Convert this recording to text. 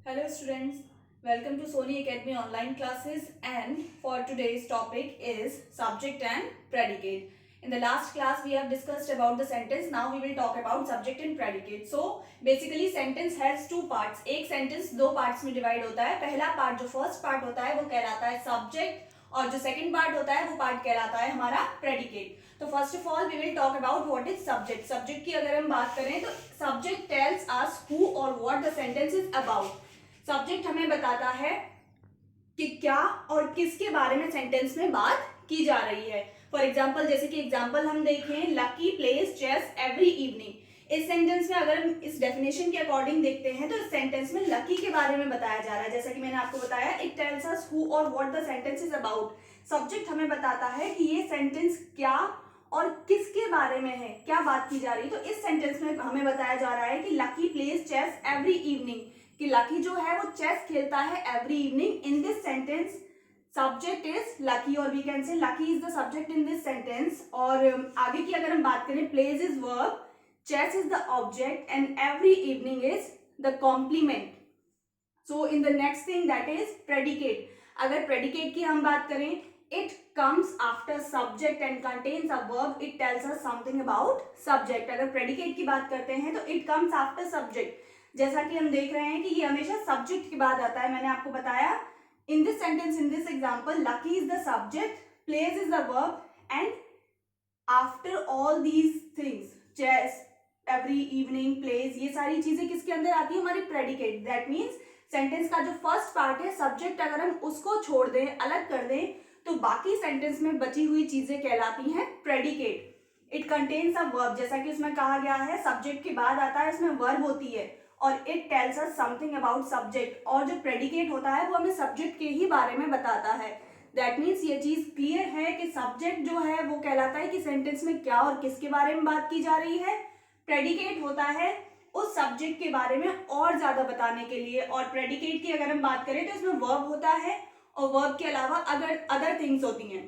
Hello students, welcome to Sony Academy online classes, and for today's topic is subject and predicate. In the last class we have discussed about the sentence. Now we will talk about subject and predicate. So basically sentence has two parts. एक sentence दो parts में divide होता है. पहला part जो first part होता है वो कहलाता है subject और जो second part होता है वो part कहलाता है हमारा predicate. तो first of all we will talk about what is subject. Subject की अगर हम बात करें तो सब्जेक्ट टेल्स अस हु और what the sentence is about. Subject हमें बताता है कि क्या और किसके बारे में सेंटेंस में बात की जा रही है. फॉर एग्जाम्पल, जैसे कि एग्जाम्पल हम देखें, Lucky plays chess every evening. इस सेंटेंस में अगर हम इस डेफिनेशन के अकॉर्डिंग देखते हैं तो इस सेंटेंस में लकी के बारे में बताया जा रहा है. जैसा कि मैंने आपको बताया, इट टेल्स अस हु और what the sentence is about. Subject हमें बताता है कि ये सेंटेंस क्या और किसके बारे में है, क्या बात की जा रही है. तो इस सेंटेंस में हमें बताया जा रहा है कि Lucky plays chess every evening, कि लकी जो है वो चेस खेलता है every evening. In this sentence subject is Lucky और we can say Lucky is the subject in this sentence. और आगे की अगर हम बात करें, plays is verb, chess is the object and every evening is the complement. So in the next thing, that is predicate. अगर predicate की हम बात करें, it comes after subject and contains a verb. It tells us something about subject. अगर predicate की बात करते हैं तो it comes after subject. जैसा कि हम देख रहे हैं कि ये हमेशा subject के बाद आता है. मैंने आपको बताया in this sentence, in this example, lucky is the subject, plays is the verb, and after all these things, chess every evening plays, ये सारी चीजें किसके अंदर आती है, हमारी प्रेडिकेट. दैट मीन्स सेंटेंस का जो फर्स्ट पार्ट है सब्जेक्ट, अगर हम उसको छोड़ दें, अलग कर दें, तो बाकी सेंटेंस में बची हुई चीजें कहलाती हैं predicate. It contains a verb, जैसा कि उसमें कहा गया है सब्जेक्ट के बाद आता है, इसमें वर्ब होती है. और it tells us something about subject, और जो प्रेडिकेट होता है वो हमें सब्जेक्ट के ही बारे में बताता है. दैट मीन्स ये चीज क्लियर है कि सब्जेक्ट जो है वो कहलाता है कि सेंटेंस में क्या और किसके बारे में बात की जा रही है. प्रेडिकेट होता है उस सब्जेक्ट के बारे में और ज्यादा बताने के लिए. और प्रेडिकेट की अगर हम बात करें तो इसमें वर्ब होता है और वर्ब के अलावा अगर अदर थिंग्स होती हैं.